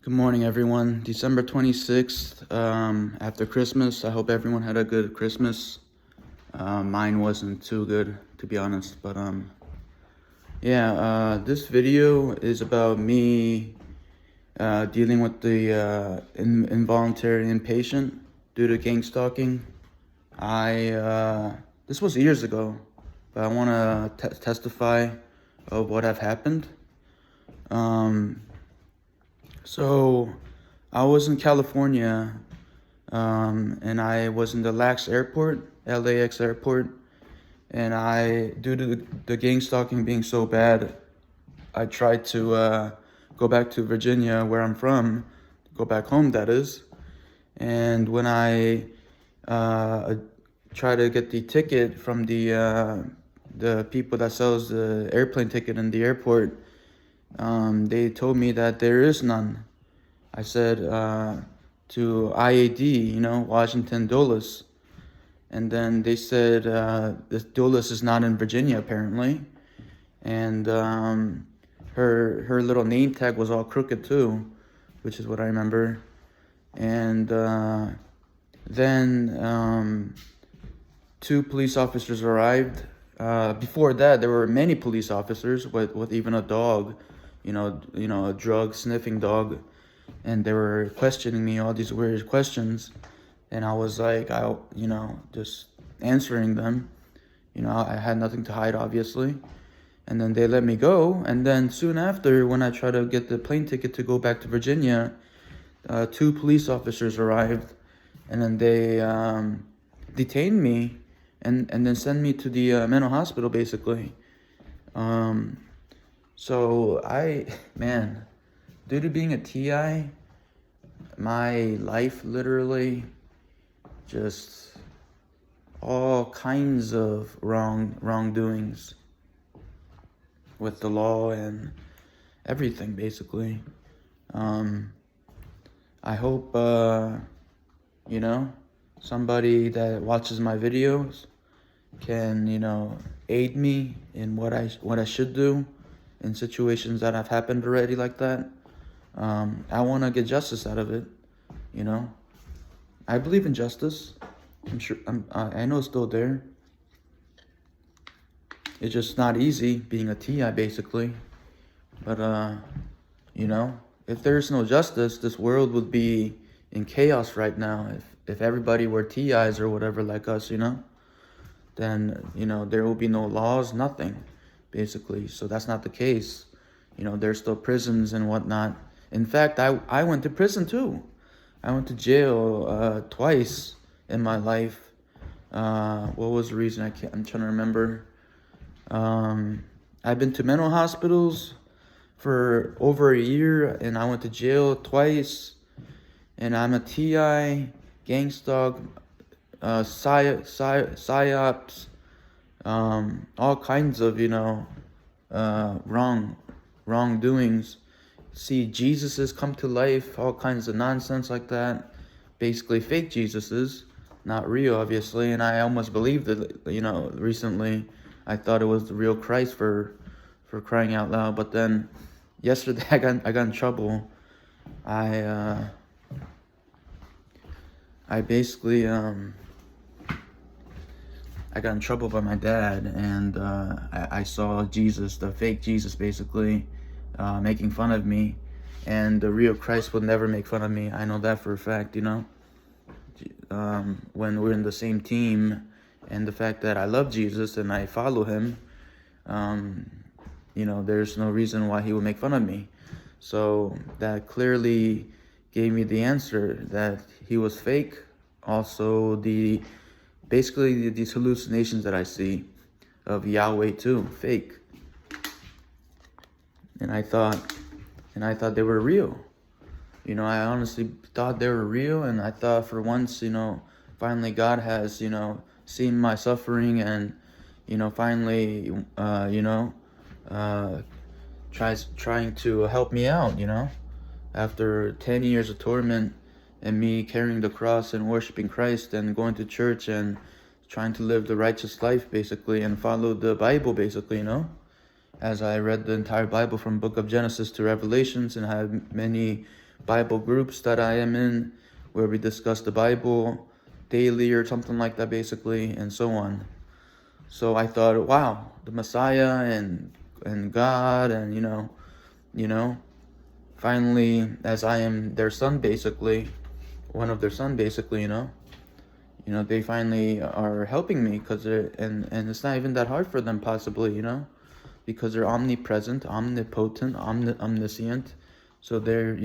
Good morning, everyone. December 26th, after Christmas. I hope everyone had a good Christmas. Mine wasn't too good, to be honest. But this video is about me dealing with the involuntary inpatient due to gang stalking. This was years ago, but I want to testify of what have happened. So I was in California, and I was in the LAX airport, LAX airport, and due to the gang stalking being so bad, I tried to go back to Virginia, where I'm from, go back home, that is. And when I try to get the ticket from the people that sells the airplane ticket in the airport, they told me that there is none. I said to IAD, Washington Dulles. And then they said this Dulles is not in Virginia, apparently. And her little name tag was all crooked too, which is what I remember. And then two police officers arrived. Before that, there were many police officers with even a dog, a drug sniffing dog, and they were questioning me all these weird questions, and I was like, just answering them. I had nothing to hide, obviously. And then they let me go, and then soon after, when I tried to get the plane ticket to go back to Virginia, two police officers arrived, and then they detained me and then sent me to the mental hospital, basically. So due to being a TI, my life literally just all kinds of wrongdoings with the law and everything, basically. I hope somebody that watches my videos can aid me in what I should do in situations that have happened already like that. I want to get justice out of it. I believe in justice. I know it's still there. It's just not easy being a TI, basically. But if there's no justice, this world would be in chaos right now. If everybody were TIs or whatever like us, then there will be no laws, nothing, basically. So that's not the case. There's still prisons and whatnot. In fact, I went to prison too. I went to jail twice in my life. What was the reason? I'm trying to remember. I've been to mental hospitals for over a year, and I went to jail twice. And I'm a TI, gang stalk, psyops, all kinds of wrongdoings. See Jesuses come to life, all kinds of nonsense like that. Basically fake Jesuses, not real, obviously. And I almost believed it, recently. I thought it was the real Christ for crying out loud. But then yesterday I got in trouble. I basically I got in trouble by my dad, and I saw Jesus, the fake Jesus, basically making fun of me, and the real Christ would never make fun of me. I know that for a fact. When we're in the same team, and the fact that I love Jesus and I follow him, there's no reason why he would make fun of me. So that clearly gave me the answer that he was fake. Also, basically these hallucinations that I see of Yahweh too, fake. And I thought they were real. I honestly thought they were real, and I thought for once, finally God has, seen my suffering, and, finally, trying to help me out, after 10 years of torment and me carrying the cross and worshiping Christ and going to church and trying to live the righteous life, basically, and follow the Bible, basically, as I read the entire Bible from book of Genesis to Revelations, and had many Bible groups that I am in, where we discuss the Bible daily or something like that, basically, and so on. So I thought, wow, the Messiah and God, and you know, finally, as I am their son, basically, one of their son, basically, they finally are helping me, because and it's not even that hard for them, possibly, because they're omnipresent, omnipotent, omniscient. So they're,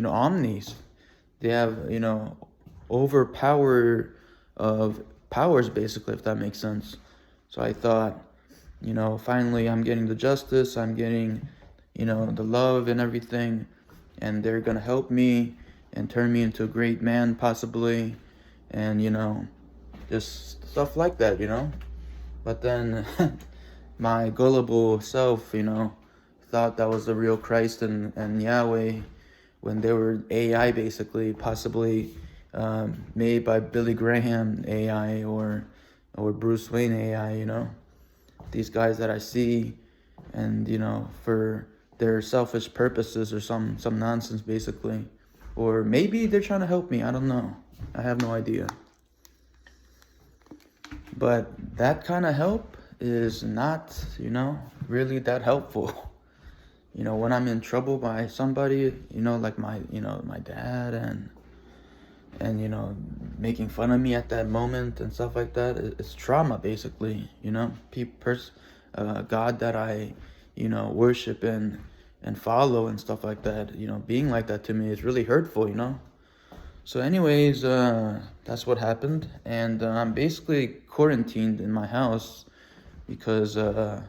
omnis. They have, overpower of powers, basically, if that makes sense. So I thought, finally I'm getting the justice, I'm getting, the love and everything, and they're gonna help me and turn me into a great man, possibly, and, just stuff like that, But then my gullible self, thought that was the real Christ and Yahweh, when they were AI, basically, possibly made by Billy Graham AI or Bruce Wayne AI, these guys that I see, and for their selfish purposes or some nonsense, basically, or maybe they're trying to help me. I don't know. I have no idea. But that kind of help is not, really that helpful. When I'm in trouble by somebody, like my dad, and making fun of me at that moment and stuff like that, it's trauma, basically. God that I worship and follow and stuff like that, being like that to me is really hurtful. So anyways, that's what happened, and I'm basically quarantined in my house, because even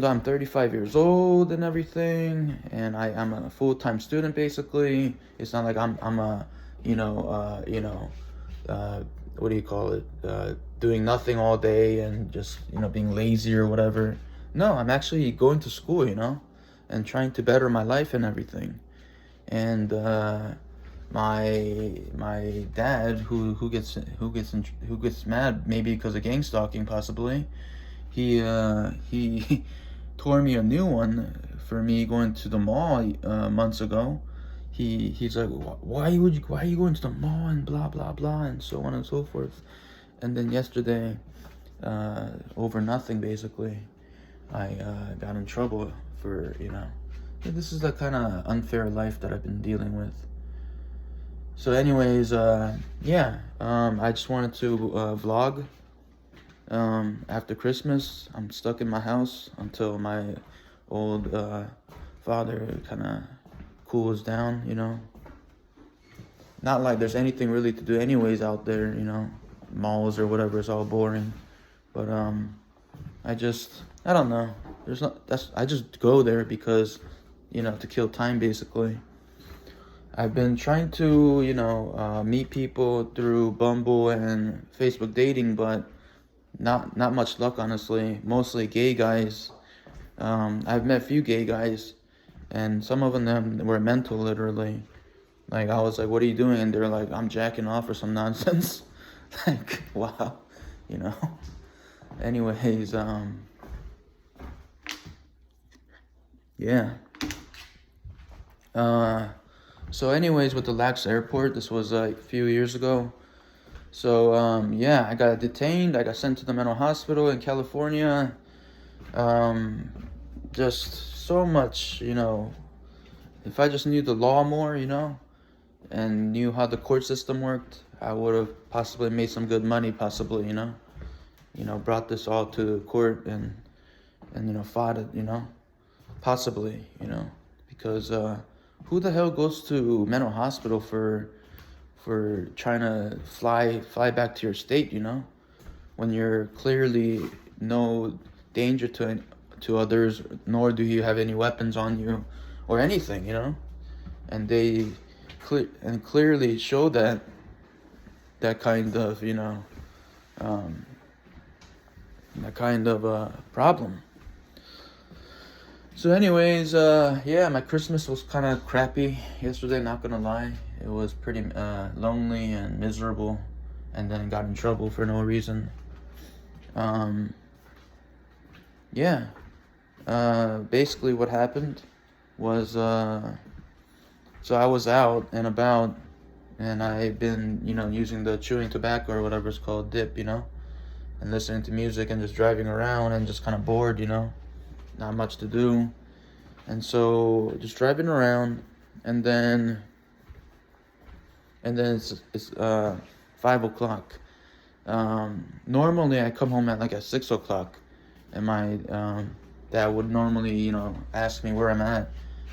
though I'm 35 years old and everything, and I'm a full-time student, basically, it's not like I'm a, what do you call it, doing nothing all day and just, being lazy or whatever. No, I'm actually going to school, and trying to better my life and everything. And my dad, who gets mad, maybe because of gang stalking, possibly, he tore me a new one for me going to the mall months ago. He's like, why are you going to the mall, and blah blah blah, and so on and so forth. And then yesterday, over nothing, basically, I got in trouble for, this is the kind of unfair life that I've been dealing with. So anyways, I just wanted to vlog. After Christmas, I'm stuck in my house until my old father kind of cools down, Not like there's anything really to do anyways out there, malls or whatever, it's all boring. But I don't know. I just go there because, to kill time, basically. I've been trying to, meet people through Bumble and Facebook dating, but not much luck, honestly. Mostly gay guys. I've met a few gay guys, and some of them were mental, literally. Like, I was like, what are you doing? And they're like, I'm jacking off or some nonsense. Like, wow, Anyways, yeah. So anyways, with the Lax Airport, this was like a few years ago. So, I got detained. I got sent to the mental hospital in California. Just so much, if I just knew the law more, and knew how the court system worked, I would have possibly made some good money, possibly, brought this all to court and fought it, possibly, because who the hell goes to mental hospital for trying to fly back to your state, when you're clearly no danger to others, nor do you have any weapons on you or anything, and they clearly show that kind of, that kind of problem. So anyways, my Christmas was kind of crappy yesterday, not gonna lie. It was pretty lonely and miserable, and then got in trouble for no reason. Basically what happened was so I was out and about, and I've been, using the chewing tobacco or whatever it's called, dip, and listening to music and just driving around and just kind of bored, not much to do. And so just driving around, and then it's 5 o'clock. Normally I come home at 6 o'clock, and my dad would normally, ask me where I'm at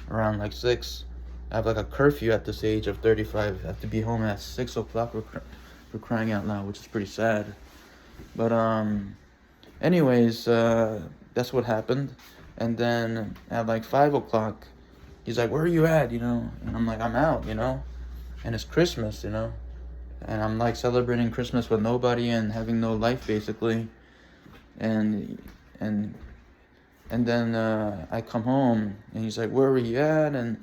around 6. I have a curfew at this age of 35. I have to be home at 6 o'clock for crying out loud, which is pretty sad. But anyways, that's what happened. And then at 5 o'clock, he's like, "Where are you at?" And I'm like, "I'm out," and it's Christmas, and I'm celebrating Christmas with nobody and having no life basically. And and and then I come home, and he's like, "Where were you at?" And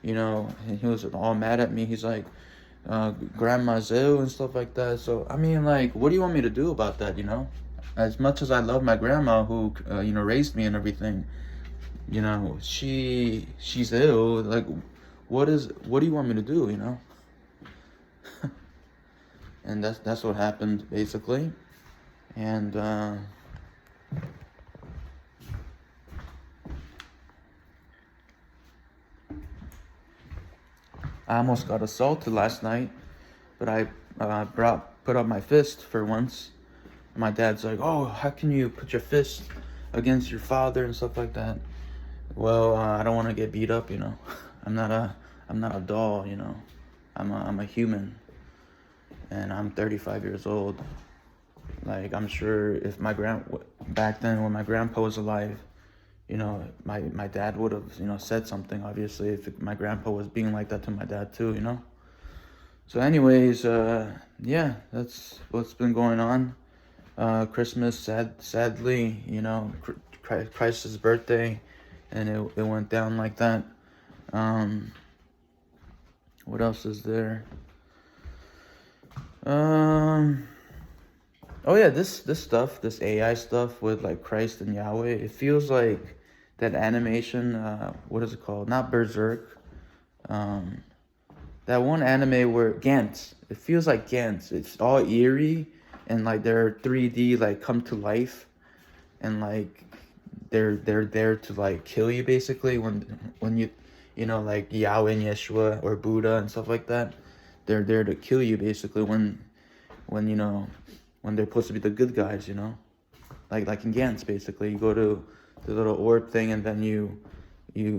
he was all mad at me. He's like, "Grandma's ill," and stuff like that. So I mean, what do you want me to do about that? As much as I love my grandma, who raised me and everything, she's ill. What do you want me to do? And that's what happened basically. And I almost got assaulted last night, but I put up my fist for once. My dad's like, "Oh, how can you put your fist against your father and stuff like that?" Well, I don't want to get beat up, I'm not a doll, I'm a human, and I'm 35 years old. I'm sure if back then when my grandpa was alive, my dad would have, said something, obviously, if my grandpa was being like that to my dad too. So anyways, yeah, that's what's been going on. Christmas, sadly, Christ's birthday, and it went down like that. What else is there? Oh yeah, this stuff, this AI stuff with Christ and Yahweh, it feels like that animation, what is it called? Not Berserk. That one anime where Gantz. It feels like Gantz. It's all eerie, and they're 3D, come to life, and they're there to kill you basically when Yahweh and Yeshua or Buddha and stuff like that. They're there to kill you basically when they're supposed to be the good guys, like in Gantz basically. You go to the little orb thing, and then you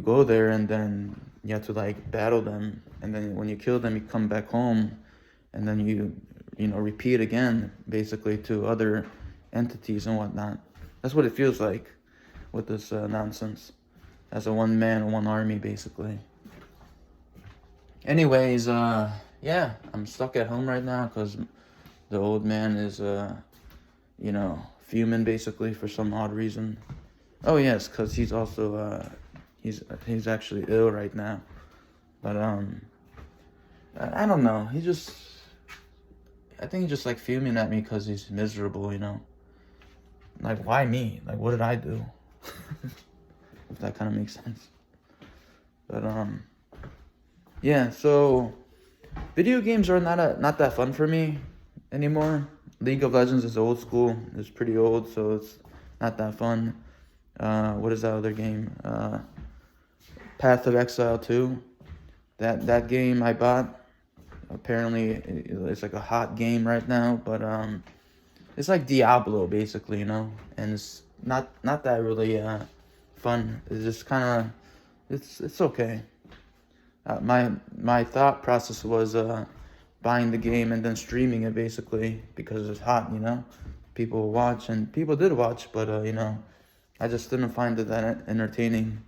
go there, and then you have to battle them, and then when you kill them, you come back home, and then you repeat again basically to other entities and whatnot. That's what it feels like with this nonsense, as a one man, one army basically. Anyways, yeah, I'm stuck at home right now because the old man is fuming basically for some odd reason. Oh yes, because he's also he's actually ill right now. But I don't know. I think he's just fuming at me because he's miserable. Why me? What did I do? If that kind of makes sense. But yeah. So video games are not that fun for me anymore. League of Legends is old school. It's pretty old, so it's not that fun. What is that other game? Path of Exile 2. That game I bought. Apparently, it's a hot game right now, but it's like Diablo basically, and it's not that really fun. It's just kind of it's okay. My thought process was buying the game and then streaming it basically because it's hot, People will watch, and people did watch, but I just didn't find it that entertaining.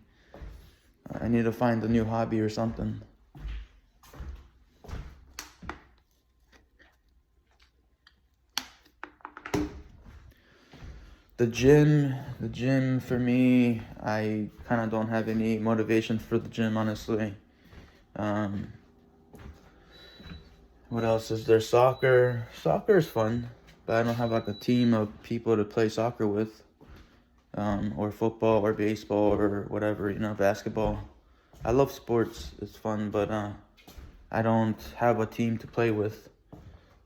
I need to find a new hobby or something. The gym for me, I kind of don't have any motivation for the gym, honestly. What else is there? Soccer. Soccer is fun, but I don't have a team of people to play soccer with. Or football or baseball or whatever, basketball. I love sports. It's fun, but I don't have a team to play with.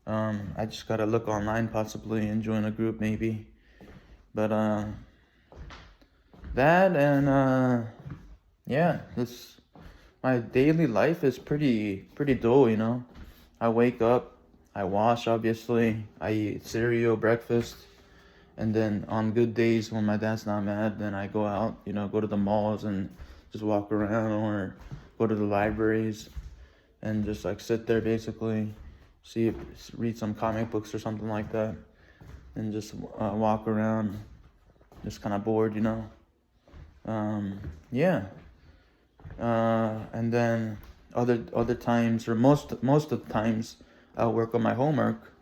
I just gotta look online, possibly, and join a group maybe. But that and yeah, this my daily life is pretty dull, you know. I wake up, I wash, obviously, I eat cereal, breakfast, and then on good days when my dad's not mad, then I go out, you know, go to the malls and just walk around, or go to the libraries and just like sit there basically, read some comic books or something like that, and just walk around, just kind of bored, you know. Yeah. And then other times, or most of the times, I'll work on my homework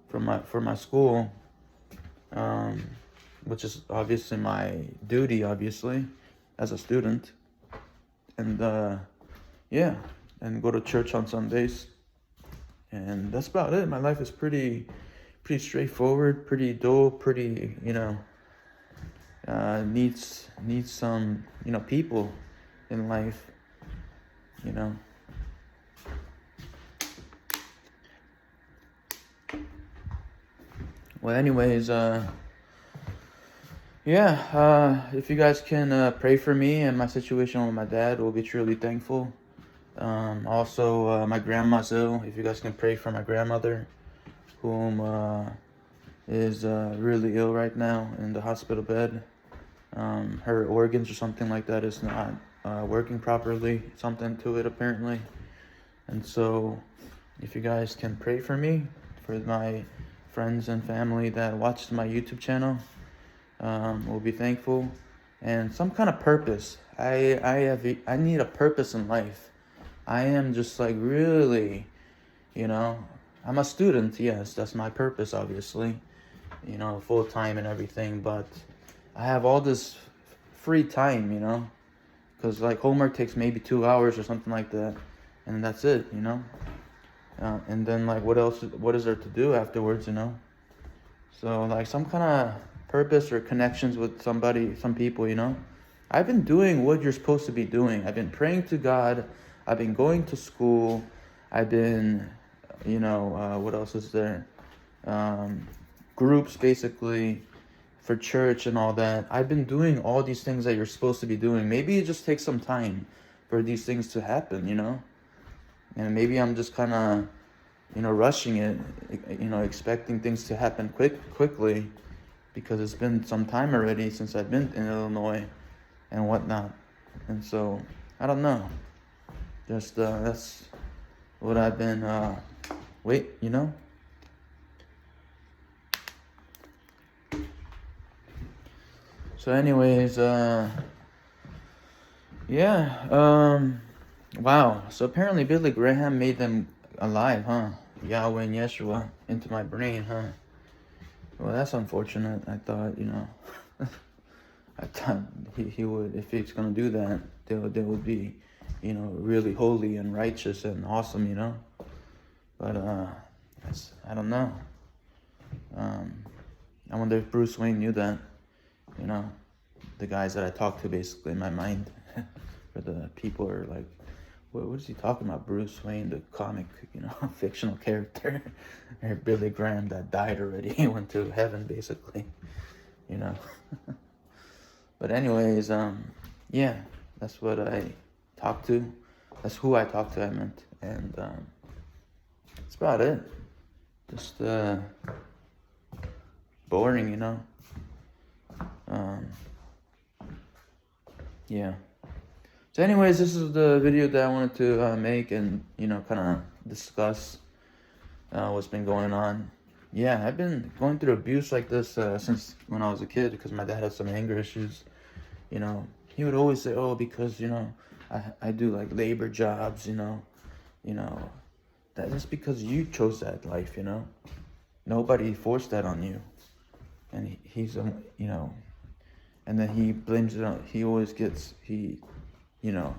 for my school, um, which is obviously my duty, obviously, as a student. And yeah, and go to church on Sundays, and that's about it. My life is pretty straightforward, pretty dull, pretty, you know, needs some, you know, people in life, you know. Well, anyways, yeah, if you guys can pray for me and my situation with my dad, we'll be truly thankful. Also, my grandma's ill. If you guys can pray for my grandmother, whom is really ill right now in the hospital bed. Her organs or something like that is not working properly, something to it apparently. And so, if you guys can pray for me, for my friends and family that watch my YouTube channel, we'll be thankful. And some kind of purpose. I need a purpose in life. I am just like really, you know, I'm a student, yes, that's my purpose, obviously, you know, full time and everything, but I have all this free time, you know, because like homework takes maybe 2 hours or something like that, and that's it, you know. And then like what is there to do afterwards, you know? So like some kind of purpose or connections with somebody, some people, you know. I've been doing what you're supposed to be doing. I've been praying to God. I've been going to school. I've been, you know, what else is there? Groups basically for church and all that. I've been doing all these things that you're supposed to be doing. Maybe it just takes some time for these things to happen, you know? And maybe I'm just kind of, you know, rushing it, you know, expecting things to happen quickly, because it's been some time already since I've been in Illinois and whatnot. And so, I don't know. Just, that's what I've been, wait, you know? So anyways, yeah, wow. So apparently Billy Graham made them alive, huh? Yahweh and Yeshua into my brain, huh? Well, that's unfortunate. I thought, you know, I thought he would, if he's gonna do that, they would be, you know, really holy and righteous and awesome, you know. But I don't know. I wonder if Bruce Wayne knew that, you know, the guys that I talk to basically in my mind, or the people are like, what is he talking about? Bruce Wayne, the comic, you know, fictional character, or Billy Graham that died already, he went to heaven basically, you know. But anyways, yeah, that's what I talk to. That's who I talk to, I meant. And that's about it. Just boring, you know. Yeah. So anyways, this is the video that I wanted to make and, you know, kind of discuss what's been going on. Yeah, I've been going through abuse like this since when I was a kid, because my dad had some anger issues. You know, he would always say, oh, because, you know, I do like labor jobs, you know, that's because you chose that life, you know. Nobody forced that on you. And he's, you know, and then he blames it on, you know,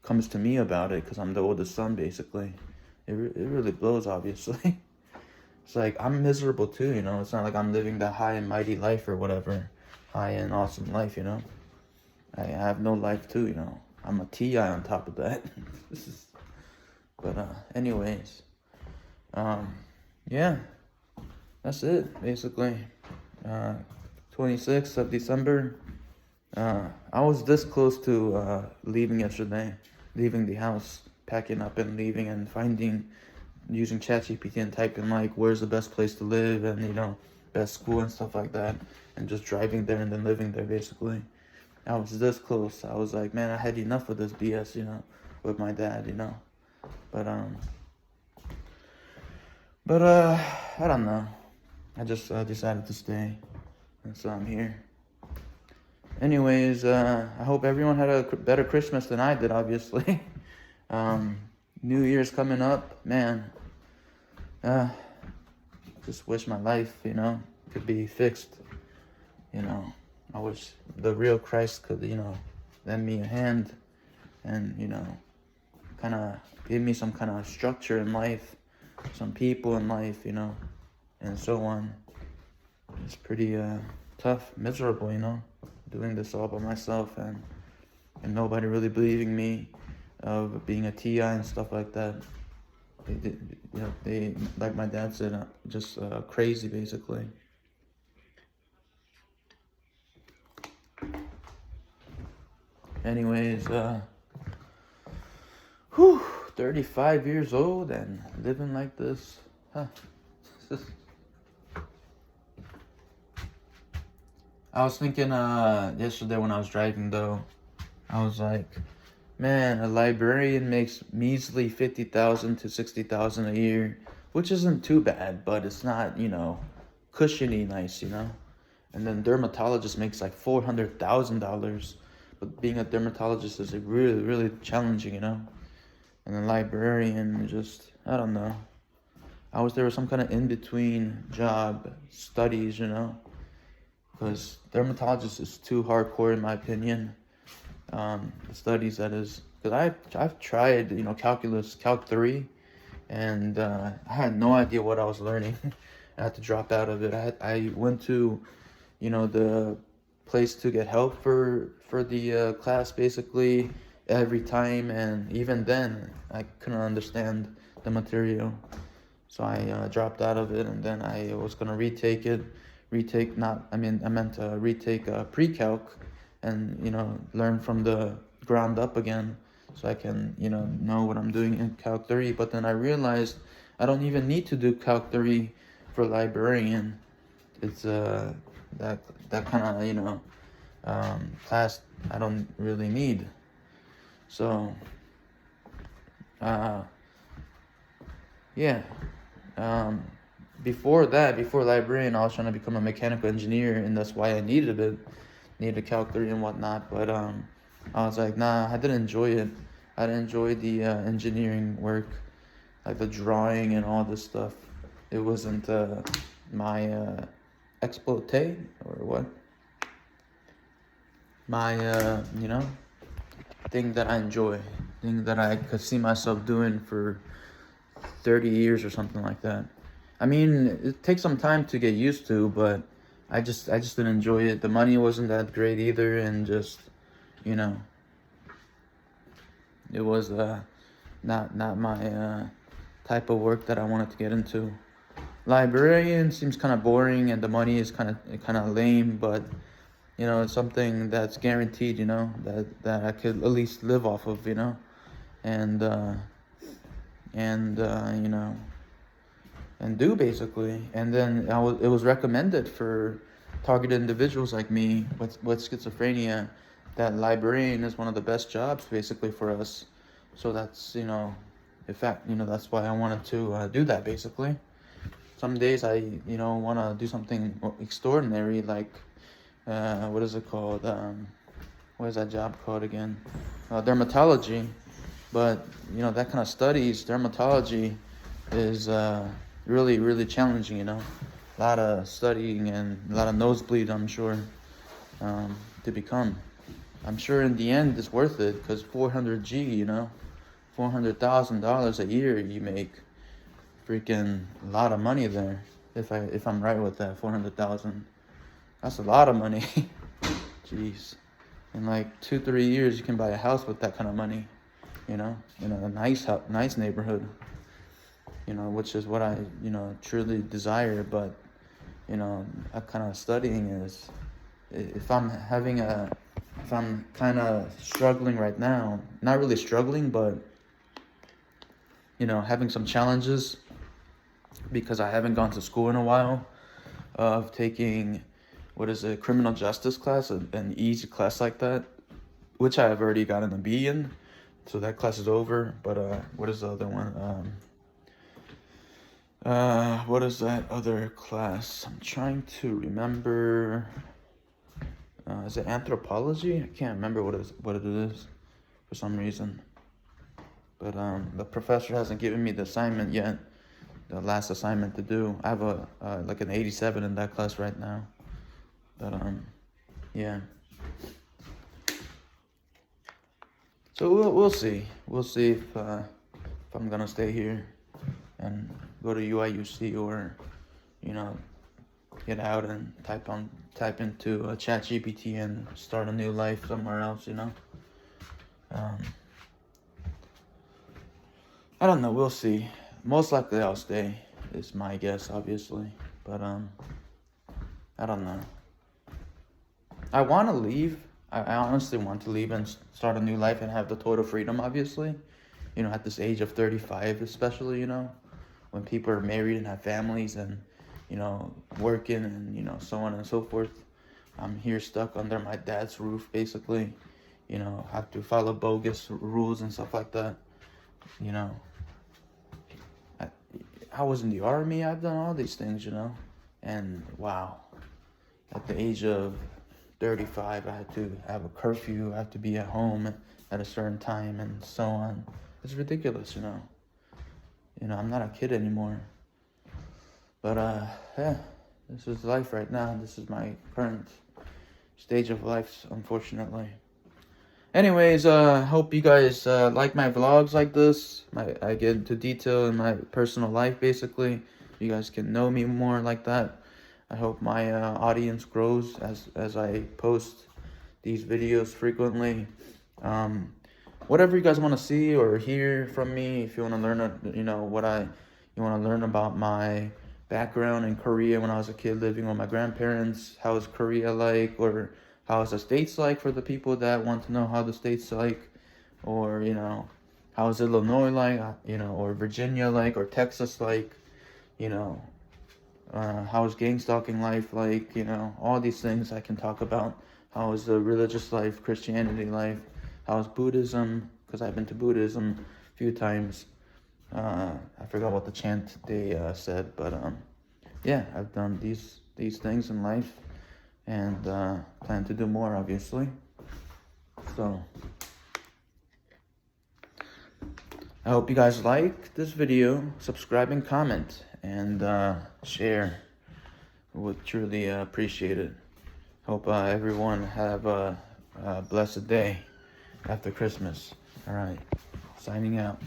comes to me about it because I'm the oldest son, basically. It really blows, obviously. It's like, I'm miserable too, you know. It's not like I'm living that high and mighty life or whatever. High and awesome life, you know. I have no life too, you know. I'm a TI on top of that. But anyways, yeah, that's it basically. 26th of December. I was this close to leaving yesterday, leaving the house, packing up and leaving, and using ChatGPT and typing like where's the best place to live and best school and stuff like that, and just driving there and then living there basically. I was this close. I was like, man, I had enough of this BS, with my dad, But I don't know. I just decided to stay, and so I'm here. Anyways, I hope everyone had a better Christmas than I did, obviously. New Year's coming up, man. Just wish my life, could be fixed. I wish the real Christ could, lend me a hand and, kind of give me some kind of structure in life, some people in life, and so on. It's pretty tough, miserable, doing this all by myself and nobody really believing me of being a TI and stuff like that. They like my dad said, just crazy basically. Anyways, 35 years old and living like this, huh? I was thinking yesterday when I was driving though, I was like, man, a librarian makes measly 50,000 to 60,000 a year, which isn't too bad, but it's not, cushiony nice, And then dermatologist makes like $400,000, but being a dermatologist is like really, really challenging, And then librarian, just, I don't know. I wish there was some kind of in-between job, studies, because dermatologist is too hardcore in my opinion. Studies, that is, because I've tried, calculus, Calc 3, and I had no idea what I was learning. I had to drop out of it. I went to, the place to get help for the class basically every time, and even then I couldn't understand the material, so I dropped out of it, and then I was gonna retake pre-calc and learn from the ground up again, so I can know what I'm doing in Calc 3. But then I realized I don't even need to do Calc 3 for librarian. It's that kind of class I don't really need. So yeah. Before librarian, I was trying to become a mechanical engineer, and that's why I needed Calc 3 and whatnot. But I was like, nah, I didn't enjoy it. I didn't enjoy the engineering work, like the drawing and all this stuff. It wasn't my exploité, or what? My thing that I enjoy, thing that I could see myself doing for 30 years or something like that. I mean, it takes some time to get used to, but I just didn't enjoy it. The money wasn't that great either, and just, it was not my type of work that I wanted to get into. Librarian seems kind of boring, and the money is kind of lame, but it's something that's guaranteed, that I could at least live off of, and and do basically. And then it was recommended for targeted individuals like me with schizophrenia that librarian is one of the best jobs basically for us. So that's in fact that's why I wanted to do that basically. Some days I want to do something extraordinary, like what is it called, what is that job called again, dermatology. But that kind of studies, dermatology, is really, really challenging, a lot of studying and a lot of nosebleed, I'm sure, to become. I'm sure in the end it's worth it, because $400,000 a year, you make freaking a lot of money there. If I'm right with that, 400,000, that's a lot of money. Jeez. In like 2-3 years, you can buy a house with that kind of money, you know, in a nice neighborhood, you know, which is what I, you know, truly desire. But, you know, that kind of studying is, if I'm kind of struggling right now, not really struggling, but, you know, having some challenges because I haven't gone to school in a while, of taking, what is it, criminal justice class, an easy class like that, which I have already gotten a B in, so that class is over. But what is the other one? What is that other class? I'm trying to remember. Is it anthropology? I can't remember what it is for some reason. But the professor hasn't given me the assignment yet, the last assignment to do. I have a like an 87 in that class right now. But yeah. So we'll see. We'll see if I'm gonna stay here and go to UIUC, or, you know, get out and type into ChatGPT and start a new life somewhere else, you know. I don't know. We'll see. Most likely I'll stay, is my guess, obviously. But I don't know. I want to leave. I honestly want to leave and start a new life and have the total freedom, obviously. You know, at this age of 35, especially, you know, when people are married and have families and, you know, working and, you know, so on and so forth. I'm here stuck under my dad's roof, basically. You know, have to follow bogus rules and stuff like that. You know, I was in the army. I've done all these things, you know. And wow, at the age of 35, I had to have a curfew. I have to be at home at a certain time and so on. It's ridiculous, you know. You know, I'm not a kid anymore. But yeah, this is life right now. This is my current stage of life, unfortunately. Anyways, hope you guys like my vlogs like this. I get into detail in my personal life, basically. You guys can know me more like that. I hope my audience grows as I post these videos frequently. Whatever you guys want to see or hear from me, if you want to learn, you know, you want to learn about my background in Korea when I was a kid living with my grandparents. How is Korea like, or how is the States like, for the people that want to know how the States like, or, you know, how is Illinois like, you know, or Virginia like, or Texas like, you know, how is gang stalking life like, you know, all these things I can talk about. How is the religious life, Christianity life, how is Buddhism, because I've been to Buddhism a few times. I forgot what the chant they said, but yeah, I've done these things in life, and plan to do more, obviously. So I hope you guys like this video. Subscribe and comment, and share. Would truly appreciate it. Hope everyone have a blessed day after Christmas. All right, signing out.